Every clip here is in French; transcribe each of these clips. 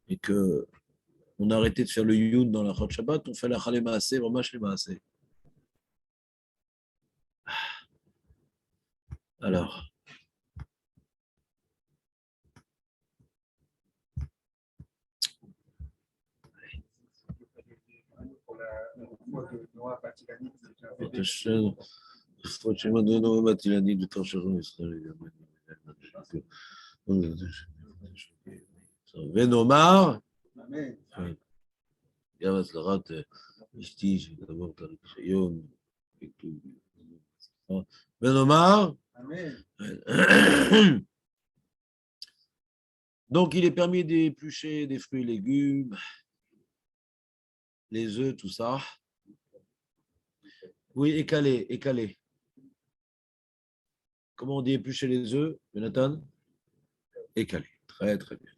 et que on a arrêté de faire le youd dans la Chot Shabbat, on fait la Chalé Maaseh, vraiment les Maaseh. Alors, ונאמר, גם הצלחת אשתי שתעבור את הרישיון, ונאמר, donc il est permis d'éplucher des fruits et légumes, les œufs, tout ça. Oui, écaler. Comment on dit éplucher les œufs, Jonathan? Écaler. Très, très bien.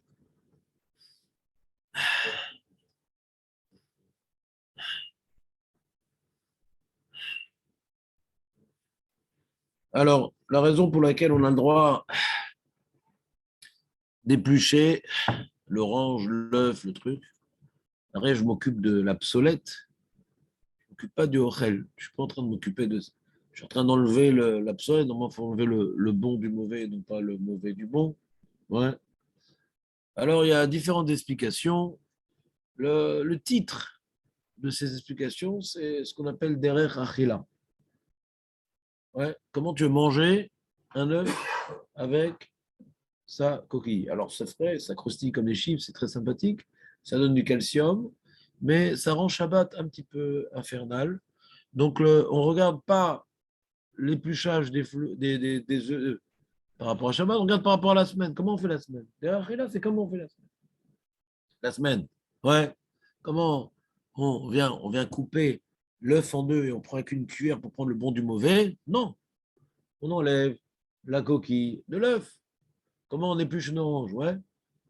Alors, la raison pour laquelle on a le droit d'éplucher l'orange, l'œuf, le truc, après, je m'occupe de l'obsolète. Je ne m'occupe pas du ochel. Je ne suis pas en train de m'occuper de ça. Je suis en train d'enlever l'obsolète. Normalement, il faut enlever le bon du mauvais, non pas le mauvais du bon. Ouais. Alors, il y a différentes explications. Le titre de ces explications, c'est ce qu'on appelle derer achila. Ouais. Comment tu veux manger un œuf avec sa coquille? Alors, c'est frais, ça croustille comme des chips, c'est très sympathique. Ça donne du calcium, mais ça rend Shabbat un petit peu infernal. Donc, on ne regarde pas l'épluchage des œufs par rapport à Shabbat, on regarde par rapport à la semaine. Comment on fait la semaine? Là, c'est comment on fait la semaine. La semaine, ouais. Comment on vient couper l'œuf en deux et on prend avec une cuillère pour prendre le bon du mauvais? Non, on enlève la coquille de l'œuf. Comment on épluche une orange? Ouais.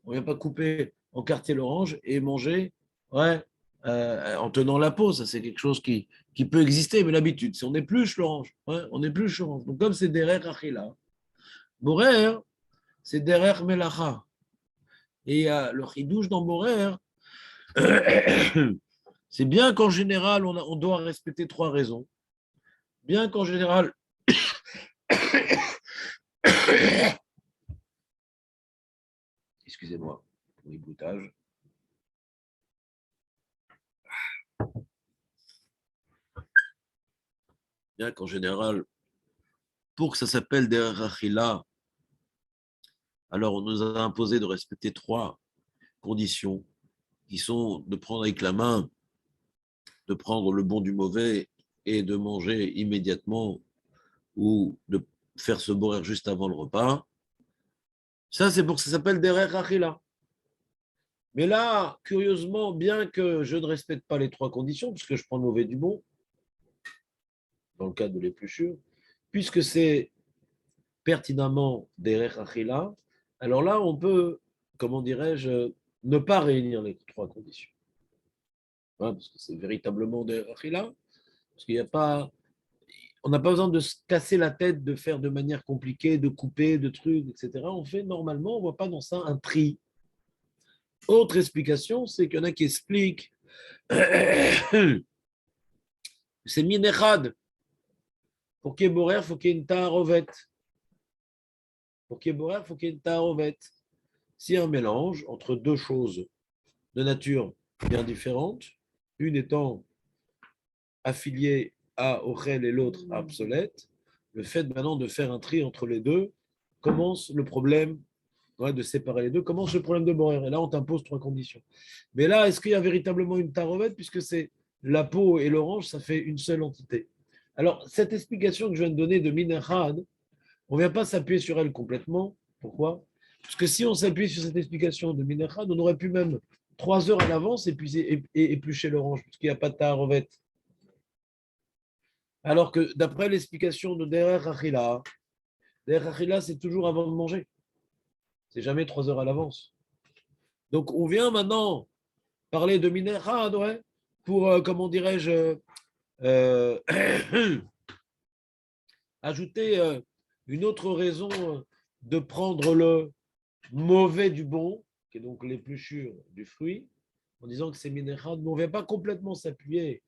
On ne vient pas couper en quartier l'orange et manger, ouais, en tenant la peau. Ça, c'est quelque chose qui peut exister, mais l'habitude, c'est on épluche l'orange. Ouais, on épluche l'orange. Donc, comme c'est derer achila, borer, c'est derer melacha. Et le chidouche dans borer, c'est bien qu'en général, on doit respecter trois raisons. Bien qu'en général, excusez-moi pour l'éboutage. Bien qu'en général, pour que ça s'appelle derer achila, alors on nous a imposé de respecter trois conditions qui sont de prendre avec la main, de prendre le bon du mauvais et de manger immédiatement ou de faire se boire juste avant le repas. Ça, c'est pour que ça s'appelle derer achila. Mais là, curieusement, bien que je ne respecte pas les trois conditions, puisque je prends le mauvais du bon, dans le cas de l'épluchure, puisque c'est pertinemment derer achila, alors là, on peut, comment dirais-je, ne pas réunir les trois conditions. Hein, parce que c'est véritablement derer achila, parce qu'il n'y a pas, on n'a pas besoin de se casser la tête, de faire de manière compliquée, de couper, de trucs, etc. On fait normalement, on ne voit pas dans ça un tri. Autre explication, c'est qu'il y en a qui expliquent c'est minechad. Pour qu'il y ait borer, il faut qu'il y ait une ta'arovet. Pour qu'il y ait borer, il faut qu'il y ait une ta'arovet. S'il y a un mélange entre deux choses de nature bien différente, une étant affiliée à Ochel et l'autre à obsolète, le fait maintenant de faire un tri entre les deux commence le problème, ouais, de séparer les deux, commence le problème de borer. Et là, on t'impose trois conditions. Mais là, est-ce qu'il y a véritablement une ta'arovet, puisque c'est la peau et l'orange, ça fait une seule entité. Alors, cette explication que je viens de donner de Minachad, on ne vient pas s'appuyer sur elle complètement. Pourquoi? Parce que si on s'appuie sur cette explication de Minachad, on aurait pu même 3 heures à l'avance éplucher l'orange, puisqu'il n'y a pas de ta'arovet. Alors que d'après l'explication de Derer Achila, c'est toujours avant de manger. C'est jamais 3 heures à l'avance. Donc, on vient maintenant parler de Minachad, ouais, pour, comment dirais-je, ajouter une autre raison de prendre le mauvais du bon, qui est donc l'épluchure du fruit, en disant que c'est minéral, mais on ne vient pas complètement s'appuyer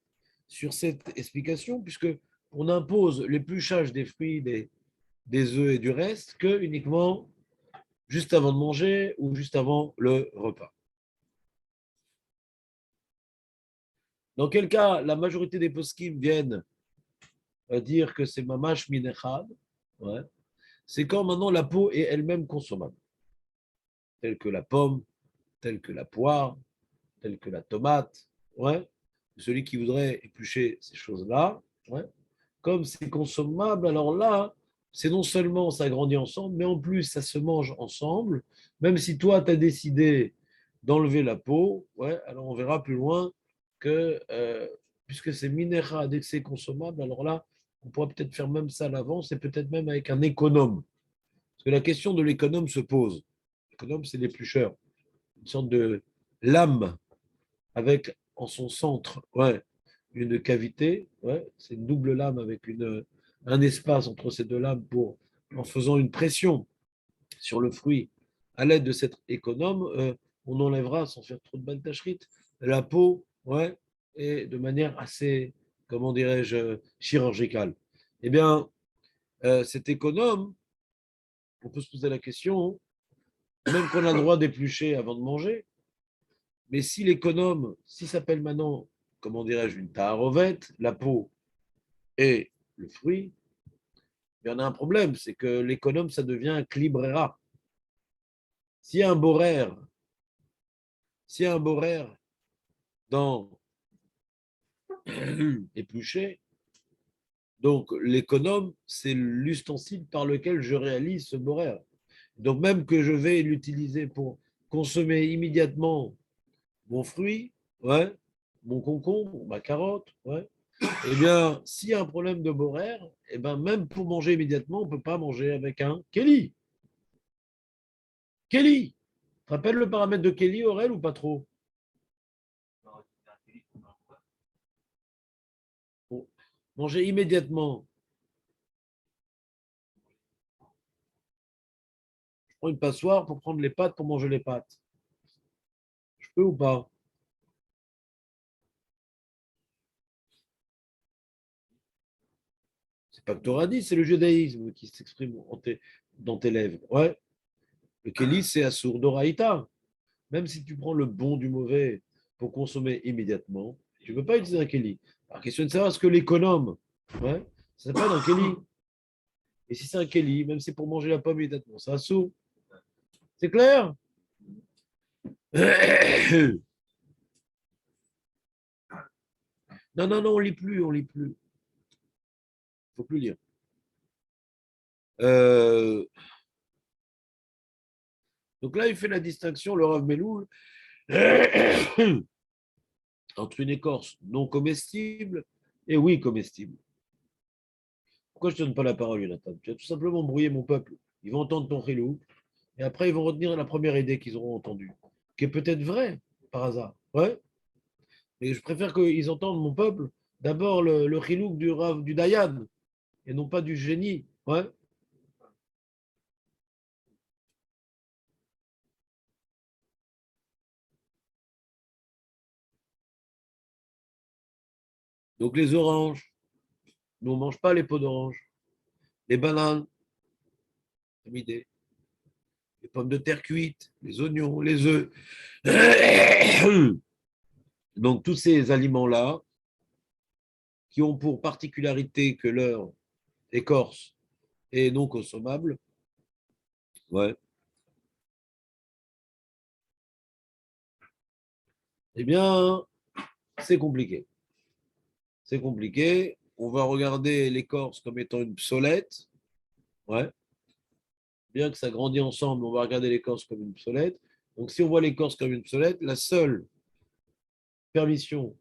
sur cette explication, puisque on impose l'épluchage des fruits, des œufs et du reste que uniquement juste avant de manger ou juste avant le repas. Dans quel cas, la majorité des poskim viennent dire que c'est mamash minechad, ouais. C'est quand maintenant la peau est elle-même consommable, telle que la pomme, telle que la poire, telle que la tomate, ouais. Celui qui voudrait éplucher ces choses-là, ouais. Comme c'est consommable, alors là, c'est non seulement ça grandit ensemble, mais en plus ça se mange ensemble. Même si toi, tu as décidé d'enlever la peau, ouais, alors on verra plus loin que puisque c'est minéral, dès que c'est consommable, alors là, on pourra peut-être faire même ça à l'avance et peut-être même avec un économe. Parce que la question de l'économe se pose. L'économe, c'est l'éplucheur, une sorte de lame avec en son centre, ouais, une cavité, ouais, c'est une double lame avec un espace entre ces deux lames pour, en faisant une pression sur le fruit à l'aide de cet économe, on enlèvera sans faire trop de baltachrit la peau, ouais, et de manière assez, comment dirais-je, chirurgicale. Eh bien, cet économe, on peut se poser la question, même qu'on a le droit d'éplucher avant de manger, mais si l'économe, s'il s'appelle maintenant, comment dirais-je, une taharovette, la peau et le fruit, il y en a un problème, c'est que l'économe, ça devient un clibrera. S'il y a un borer, s'il y a un borer dans épluché, donc l'économe, c'est l'ustensile par lequel je réalise ce borer. Donc même que je vais l'utiliser pour consommer immédiatement mon fruit, ouais, mon concombre, ma carotte, ouais, eh bien, s'il y a un problème de borer, eh bien, même pour manger immédiatement, on ne peut pas manger avec un Kelly. Kelly, tu te rappelles le paramètre de Kelly, Aurel, ou pas trop? Pour manger immédiatement. Je prends une passoire pour prendre les pâtes pour manger les pâtes. Je peux ou pas? C'est pas que tu auras dit, c'est le judaïsme qui s'exprime dans tes lèvres. Ouais. Le Kelly, c'est Assour d'Oraïta. Même si tu prends le bon du mauvais pour consommer immédiatement, tu ne peux pas utiliser un Kelly. La question est de savoir ce que l'économe, ouais, ça s'appelle un Kelly. Et si c'est un Kelly, même si c'est pour manger la pomme immédiatement, c'est un sou. C'est clair? Non, non, non, on ne lit plus, on ne lit plus. Il ne faut plus lire. Euh, donc là, il fait la distinction, le Rav Meloul, entre une écorce non comestible et oui comestible. Pourquoi je ne te donne pas la parole, Jonathan? Tu as tout simplement brouillé mon peuple. Ils vont entendre ton chilou, et après, ils vont retenir la première idée qu'ils auront entendue, qui est peut-être vraie, par hasard. Ouais. Mais je préfère qu'ils entendent mon peuple, d'abord le chilouk du Rav, du Dayan, et non pas du génie. Ouais. Donc les oranges, nous on ne mange pas les peaux d'orange. Les bananes, comme idée. Les pommes de terre cuites, les oignons, les œufs. Donc tous ces aliments-là, qui ont pour particularité que leur écorce est non consommable, ouais, eh bien, c'est compliqué. C'est compliqué. On va regarder l'écorce comme étant une psolette. Ouais. Bien que ça grandit ensemble, on va regarder l'écorce comme une psolette. Donc, si on voit l'écorce comme une psolette, la seule permission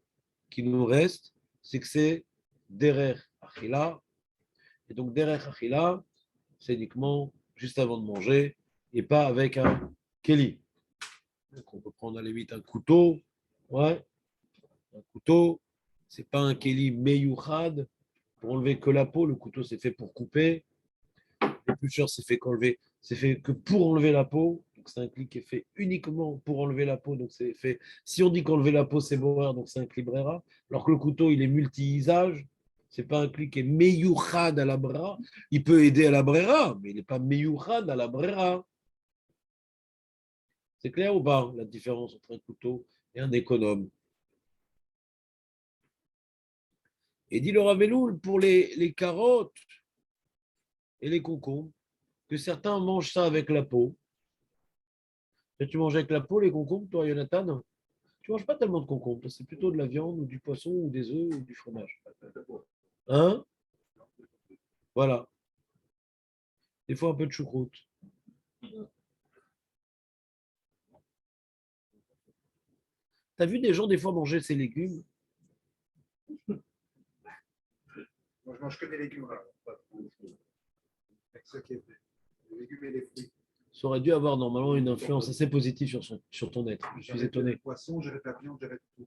qui nous reste, c'est que c'est derer achila. Et donc, derer achila, c'est uniquement juste avant de manger et pas avec un keli. Donc, on peut prendre à la limite un couteau. Ouais, un couteau. C'est pas un keli meyouchad pour enlever que la peau. Le couteau, c'est fait pour couper. L'éplucheur, c'est fait qu'enlever c'est fait que pour enlever la peau. Donc c'est un clic qui est fait uniquement pour enlever la peau. Donc c'est fait. Si on dit qu'enlever la peau c'est borer, donc c'est un clic brera. Alors que le couteau il est multi-usage. C'est pas un clic qui est meyouchad à la bras. Il peut aider à la brera, mais il n'est pas meyouchad à la brera. C'est clair ou pas la différence entre un couteau et un économe? Et dit le Raveloul pour les carottes et les concombres, que certains mangent ça avec la peau. Et tu manges avec la peau les concombres, toi, Jonathan? Tu manges pas tellement de concombres, c'est plutôt de la viande ou du poisson ou des œufs ou du fromage. Hein? Voilà. Des fois un peu de choucroute. T'as vu des gens des fois manger ces légumes? Moi, je mange que des légumes rares. Avec ce qui est fait. Les légumes et les fruits. Ça aurait dû avoir normalement une influence assez positive sur ton être. Je suis étonné. Le poisson, j'arrête la viande, j'arrête tout.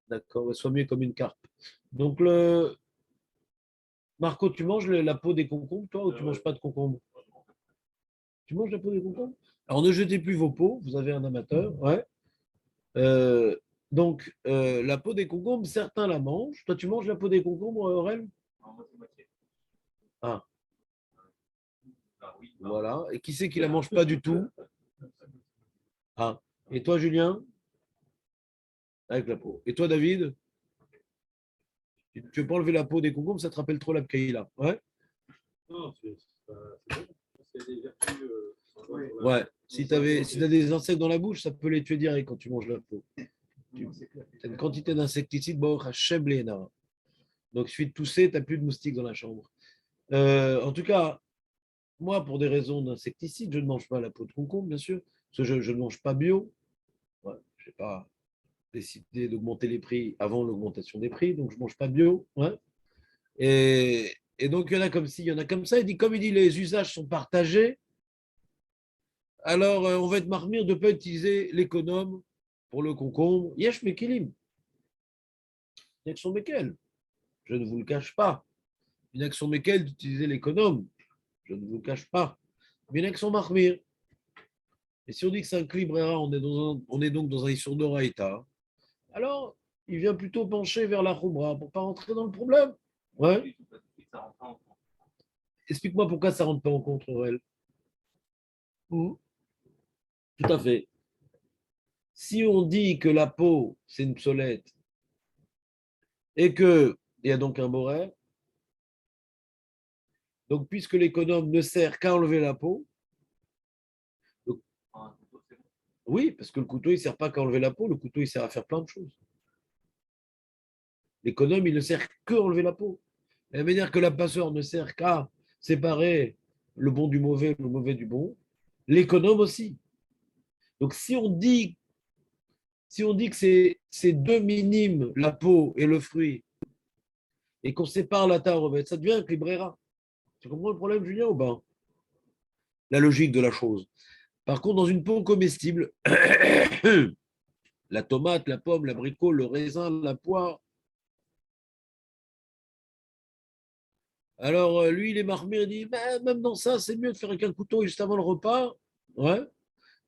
D'accord, sois mieux comme une carpe. Donc, Marco, tu manges la peau des concombres, toi, ou tu manges pas de concombres? Tu manges la peau des concombres? Alors, ne jetez plus vos peaux, vous avez un amateur, ouais. Euh, donc, la peau des concombres, certains la mangent. Toi, tu manges la peau des concombres, Aurel? Ah, voilà. Et qui c'est qui la mange pas du tout? Ah. Et toi, Julien? Avec la peau. Et toi, David? Tu veux pas enlever la peau des concombres, ça te rappelle trop la Pkaïla. Ouais? Non, c'est des vertus. Ouais. Si tu as des insectes dans la bouche, ça peut les tuer direct quand tu manges la peau. Tu as une quantité d'insecticides, Baruch Hashem Léna. Donc, suite de tousser, tu n'as plus de moustiques dans la chambre. En tout cas, moi, pour des raisons d'insecticides, je ne mange pas la peau de concombre, bien sûr, parce que je ne mange pas bio. Ouais, je n'ai pas décidé d'augmenter les prix avant l'augmentation des prix, donc je ne mange pas bio. Ouais. Et donc, il y en a comme ci, il y en a comme ça. Il dit, comme il dit, les usages sont partagés, alors on va être marmire de ne pas utiliser l'économe pour le concombre. Yesh mekilim. Une action mekel. Je ne vous le cache pas. Une action mekel d'utiliser l'économe. Je ne vous le cache pas. Mais une action marmire. Et si on dit que c'est un clibrera, on est donc dans un issur d'oraïta, alors il vient plutôt pencher vers la khumra pour ne pas rentrer dans le problème. Ouais. Explique-moi pourquoi ça ne rentre pas en contre, Aurel. Tout à fait. Si on dit que la peau, c'est une psolette, et qu'il y a donc un boraire, donc puisque l'économe ne sert qu'à enlever la peau, donc, oui, parce que le couteau, il ne sert pas qu'à enlever la peau, le couteau, il sert à faire plein de choses. L'économe, il ne sert qu'à enlever la peau. De la manière que la passoire ne sert qu'à séparer le bon du mauvais, le mauvais du bon, l'économe aussi. Donc si on dit que c'est deux minimes, la peau et le fruit, et qu'on sépare la tarovet, ça devient un clibrera. Tu comprends le problème, Julien, ou pas? La logique de la chose. Par contre, dans une peau comestible, la tomate, la pomme, l'abricot, le raisin, la poire, alors lui, il est marmé, il dit, bah, même dans ça, c'est mieux de faire avec un couteau juste avant le repas. Ouais.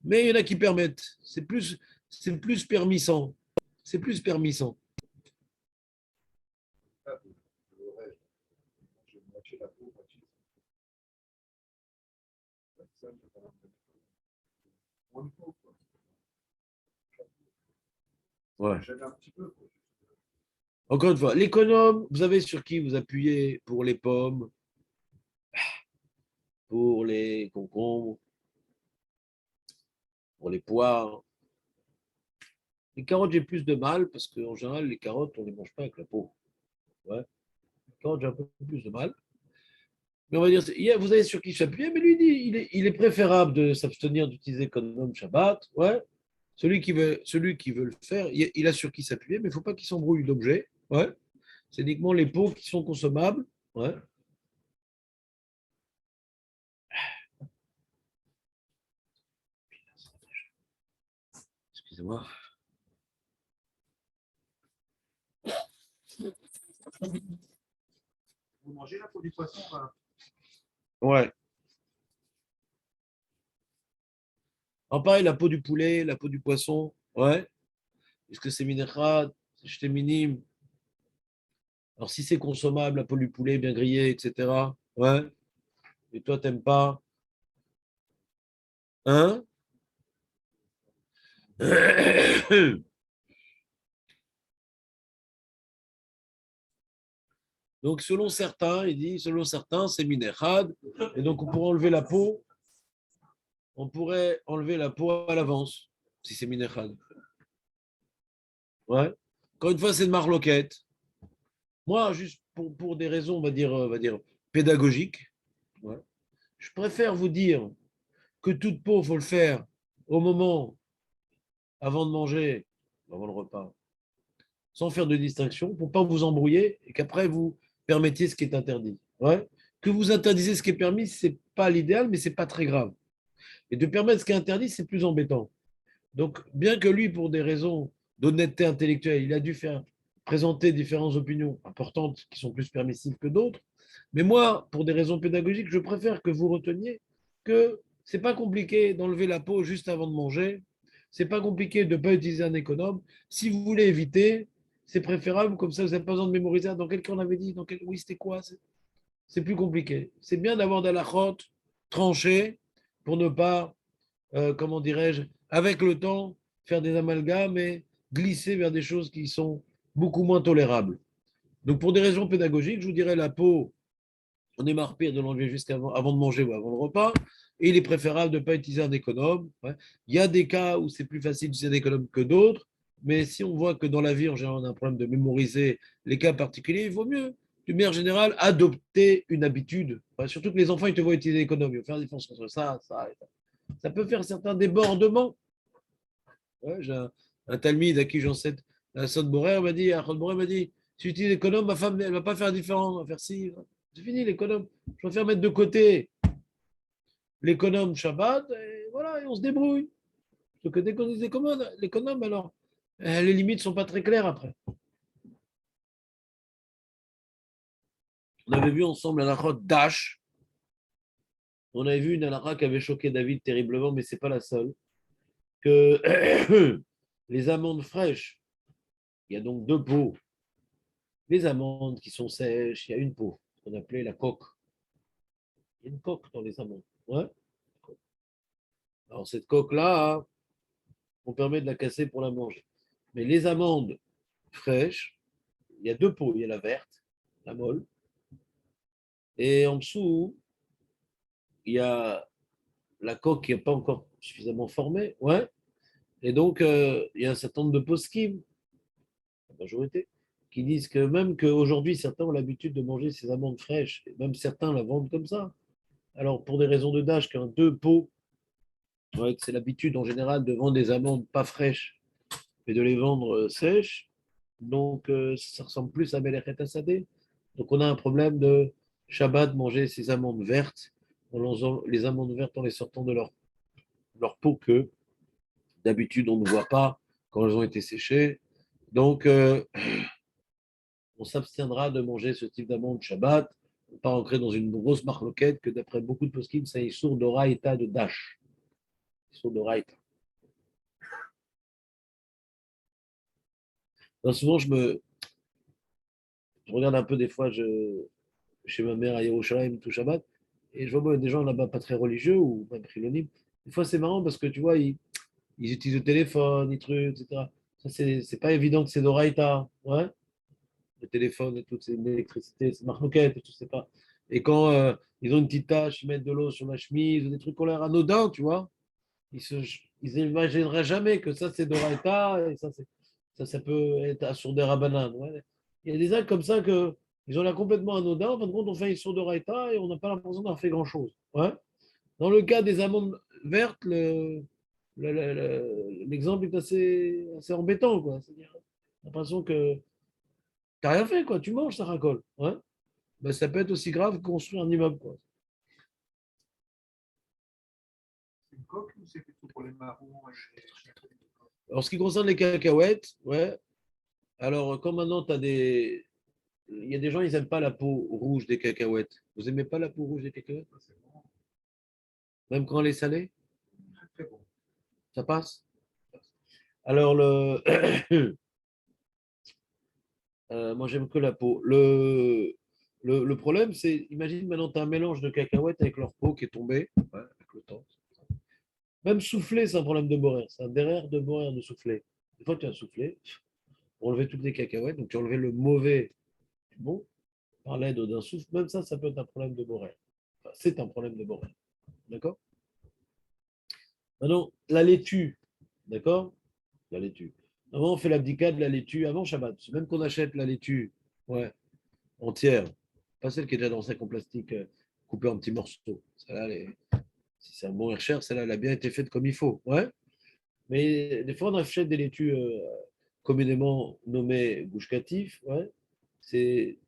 Mais il y en a qui permettent. C'est plus permissant. C'est plus permissant. Je moitié la peau, moitié. Ça, je peux pas Ouais. j'aime un petit peu. Encore une fois, l'économe, vous avez sur qui vous appuyez pour les pommes, pour les concombres, pour les poires. Les carottes, j'ai plus de mal parce qu'en général, les carottes, on ne les mange pas avec la peau. Ouais. Les carottes, j'ai un peu plus de mal. Mais on va dire, vous avez sur qui s'appuyer, mais lui dit, il est préférable de s'abstenir d'utiliser comme Shabbat. Ouais. Celui qui veut le faire, il a sur qui s'appuyer, mais il ne faut pas qu'il s'embrouille d'objets. Ouais. C'est uniquement les peaux qui sont consommables. Ouais. Excusez-moi. Vous mangez la peau du poisson? Ouais. Alors pareil, la peau du poulet, la peau du poisson, ouais. Est-ce que c'est minérade, c'est jeté minime? Alors si c'est consommable, la peau du poulet bien grillée, etc. Ouais. Et toi, t'aimes pas? Hein? Donc selon certains, il dit, selon certains, c'est minérade. Et donc on pourrait enlever la peau, on pourrait enlever la peau à l'avance, si c'est minérade. Ouais. Encore une fois, c'est une marloquette. Moi, juste pour des raisons, on va dire pédagogiques, ouais, je préfère vous dire que toute peau, il faut le faire au moment avant de manger, avant le repas, sans faire de distinction, pour ne pas vous embrouiller et qu'après vous permettiez ce qui est interdit. Ouais. Que vous interdisez ce qui est permis, ce n'est pas l'idéal, mais ce n'est pas très grave. Et de permettre ce qui est interdit, c'est plus embêtant. Donc, bien que lui, pour des raisons d'honnêteté intellectuelle, il a dû faire présenter différentes opinions importantes qui sont plus permissives que d'autres, mais moi, pour des raisons pédagogiques, je préfère que vous reteniez que c'est pas compliqué d'enlever la peau juste avant de manger, c'est pas compliqué de ne pas utiliser un économe. Si vous voulez éviter, c'est préférable, comme ça vous n'avez pas besoin de mémoriser. Dans quel cas on avait dit, oui, c'était quoi? C'est plus compliqué. C'est bien d'avoir de la crotte tranchée pour ne pas comment dirais-je, avec le temps, faire des amalgames et glisser vers des choses qui sont beaucoup moins tolérables. Donc, pour des raisons pédagogiques, je vous dirais la peau, on est marre pire de l'enlever jusqu'avant avant de manger ou avant le repas. Et il est préférable de ne pas utiliser un économe. Ouais. Il y a des cas où c'est plus facile d'utiliser un économe que d'autres. Mais si on voit que dans la vie, en général, on a un problème de mémoriser les cas particuliers, il vaut mieux, d'une manière générale, adopter une habitude. Ouais, surtout que les enfants, ils te voient utiliser l'économe. Il faut faire la différence entre ça et ça. Ça peut faire certains débordements. Ouais, j'ai un talmide à qui j'enseigne la Sod Borer m'a dit, si tu utilises l'économe, ma femme, elle ne va pas faire différent, elle va faire ci. C'est fini l'économe. Je préfère mettre de côté l'économe Shabbat, et voilà, et on se débrouille. Parce que dès qu'on dit l'économe, alors, les limites ne sont pas très claires après. On avait vu ensemble la halakha d'Ash. On avait vu une halakha qui avait choqué David terriblement, mais ce n'est pas la seule. Que les amandes fraîches, il y a donc deux peaux. Les amandes qui sont sèches, il y a une peau, qu'on appelait la coque. Il y a une coque dans les amandes. Ouais. Alors cette coque-là, on permet de la casser pour la manger. Mais les amandes fraîches, il y a deux peaux. Il y a la verte, la molle, et en dessous, il y a la coque qui n'est pas encore suffisamment formée. Ouais. Et donc, il y a un certain nombre de poskim, la majorité, qui disent que même qu'aujourd'hui, certains ont l'habitude de manger ces amandes fraîches, et même certains la vendent comme ça. Alors, pour des raisons de d'âge, qu'un deux peaux, ouais, c'est l'habitude en général de vendre des amandes pas fraîches, mais de les vendre sèches. Donc, ça ressemble plus à Melechet Assadeh. Donc, on a un problème de Shabbat, manger ces amandes vertes, les amandes vertes en les sortant de leur peau que d'habitude on ne voit pas quand elles ont été séchées. Donc, on s'abstiendra de manger ce type d'amandes Shabbat, pour ne pas rentrer dans une grosse marloquette que d'après beaucoup de poskim, c'est sourd d'Oraïta de Dash. Sourd d'Oraïta. Souvent, je regarde un peu des fois chez ma mère à Yerushalayim tout Shabbat, et je vois des gens là-bas pas très religieux ou même chilonim. Des fois, c'est marrant parce que tu vois, ils utilisent le téléphone, ils trucs, etc. Ça, c'est pas évident que c'est d'Oraïta. Ouais, le téléphone et tout, c'est l'électricité, c'est marloquette et tout, c'est pas. Et quand ils ont une petite tache, ils mettent de l'eau sur la chemise ou des trucs qui ont l'air anodins, tu vois, ils n'imagineraient jamais que ça, c'est d'Oraïta et ça peut être assourd des rabanan. Ouais. Il y a des actes comme ça que ils ont l'air complètement anodins. En fin de compte, on fait une sourde d'Oraïta et on n'a pas l'impression d'avoir fait grand-chose. Ouais. Dans le cas des amandes vertes, l'exemple est assez embêtant. Quoi. C'est-à-dire, l'impression que tu n'as rien fait, quoi. Tu manges, ça racole. Ouais. Ben, ça peut être aussi grave que construire un immeuble. Quoi. C'est une coque ou c'est plutôt pour les marrons et les... Alors, ce qui concerne les cacahuètes, ouais. Alors, comme maintenant, tu as des. Il y a des gens, ils n'aiment pas la peau rouge des cacahuètes. Vous n'aimez pas la peau rouge des cacahuètes? C'est bon, Même quand elle est salée? très très bon. Ça passe? Alors, moi, j'aime que la peau. Le problème, c'est, imagine maintenant, tu as un mélange de cacahuètes avec leur peau qui est tombée, ouais, avec le temps. Même souffler, c'est un problème de Borer. C'est un derrière de Borer de souffler. Des fois, tu as soufflé, enlever toutes les cacahuètes, donc tu as enlevé le mauvais du bon par l'aide d'un souffle. Même ça peut être un problème de Borer. Enfin, c'est un problème de Borer. D'accord? Maintenant, la laitue, d'accord? La laitue. Avant, on fait l'abdicat de la laitue avant Shabbat. Même qu'on achète la laitue, ouais, entière, pas celle qui est déjà dans un sac en plastique coupée en petits morceaux. Celle-là, si c'est un bon Hercher, celle-là, elle a bien été faite comme il faut. Ouais. Mais des fois, on achète des laitues communément nommées gouche-catif. Ouais. C'est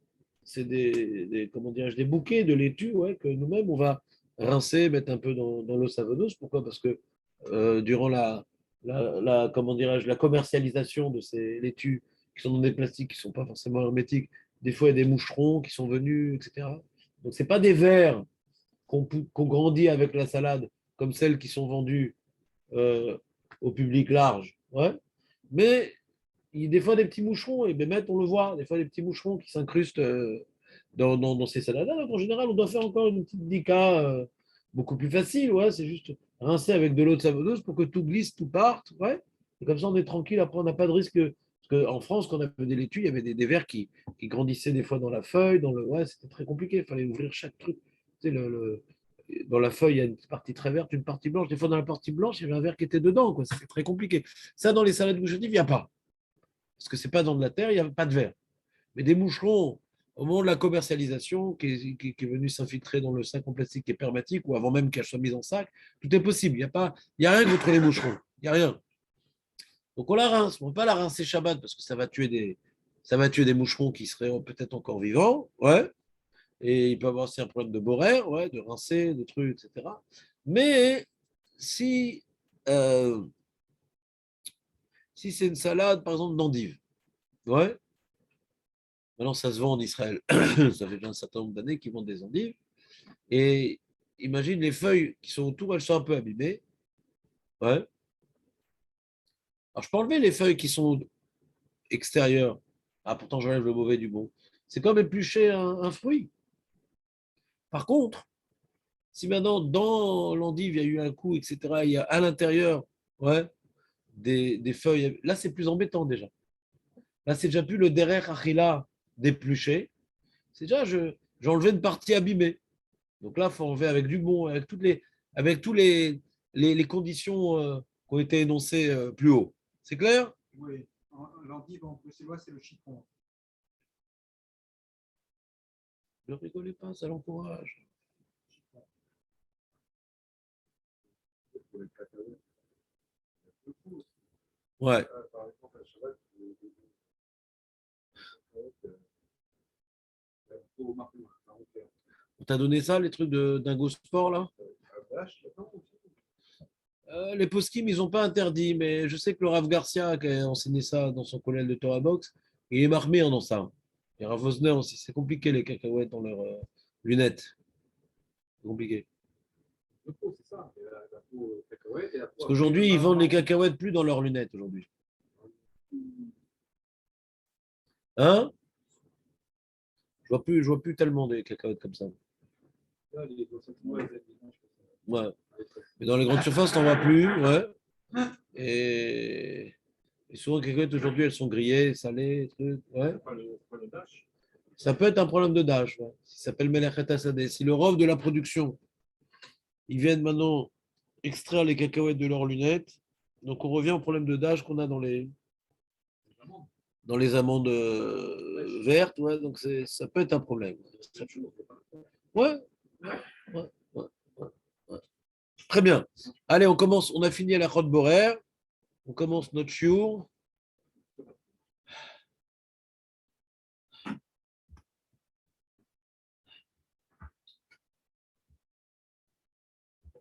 comment dirais-je, des bouquets de laitue ouais, que nous-mêmes, on va rincer, mettre un peu dans l'eau savonneuse. Pourquoi? Parce que durant comment dirais-je, la commercialisation de ces laitues qui sont dans des plastiques qui ne sont pas forcément hermétiques, des fois, il y a des moucherons qui sont venus, etc. Donc, ce n'est pas des vers qu'on grandit avec la salade, comme celles qui sont vendues euh, au public large. Ouais. Mais il y a des fois des petits moucherons, et ben, on le voit, des fois des petits moucherons qui s'incrustent dans ces salades. Donc, en général, on doit faire encore une petite dica beaucoup plus facile. Ouais. C'est juste rincer avec de l'eau de savonneuse pour que tout glisse, tout parte. Ouais. Et comme ça, on est tranquille. Après, on n'a pas de risque. Parce qu'en France, quand on avait des laitues, il y avait des vers qui grandissaient des fois dans la feuille. Ouais, c'était très compliqué. Il fallait ouvrir chaque truc. Tu sais, dans la feuille, il y a une partie très verte, une partie blanche. Des fois, dans la partie blanche, il y avait un ver qui était dedans. C'était très compliqué. Ça, dans les salades goucheutives, il n'y a pas. Parce que ce n'est pas dans de la terre, il n'y a pas de verre. Mais des moucherons, au moment de la commercialisation, qui est venu s'infiltrer dans le sac en plastique qui est hermétique, ou avant même qu'elle soit mise en sac, tout est possible. Il n'y a rien contre les moucherons. Il n'y a rien. Donc on la rince. On ne peut pas la rincer Shabbat parce que ça va tuer des moucherons qui seraient peut-être encore vivants. Ouais. Et il peut avoir aussi un problème de borer, ouais, de rincer, de trucs, etc. Mais si, euh, si c'est une salade, par exemple, d'endives, ouais, maintenant ça se vend en Israël, ça fait déjà un certain nombre d'années qu'ils vendent des endives, et imagine les feuilles qui sont autour, elles sont un peu abîmées, ouais. Alors je peux enlever les feuilles qui sont extérieures, ah pourtant j'enlève le mauvais du bon, c'est comme éplucher un fruit. Par contre, si maintenant dans l'endive il y a eu un coup, etc., il y a à l'intérieur, ouais, des feuilles. Là, c'est plus embêtant déjà. Là, c'est déjà plus le derrière achila d'éplucher. C'est déjà, j'ai enlevé une partie abîmée. Donc là, il faut enlever avec du bon, avec tous les conditions qui ont été énoncées plus haut. C'est clair? Oui. L'endive en bruxellois, c'est le chipon. Ne rigolez pas, ça l'encourage. Ouais. Par exemple, à Shabbat, On t'a donné ça, les trucs de Dingo Sport, là? Les poskim, ils n'ont pas interdit, mais je sais que le Rav Garcia, qui a enseigné ça dans son collège de Torah Box, il est marmé dans ça. Et Rav Osner aussi, c'est compliqué les cacahuètes dans leurs lunettes. C'est compliqué. Parce qu'aujourd'hui, ils vendent les cacahuètes plus dans leurs lunettes aujourd'hui. Hein? Je vois plus tellement des cacahuètes comme ça. Ouais. Mais dans les grandes surfaces, t'en vois plus, ouais. Et souvent, les cacahuètes aujourd'hui, elles sont grillées, salées, trucs, ouais. Ça peut être un problème de dash, ouais. Ça s'appelle Melachet Asadeh. Si le rov de la production, ils viennent maintenant extraire les cacahuètes de leurs lunettes, donc on revient au problème de dash qu'on a dans les amandes vertes, ouais, donc ça peut être un problème. Ouais, ouais, ouais, ouais, ouais. Très bien. Allez, on commence. On a fini à la Chod Borer. On commence notre shiur.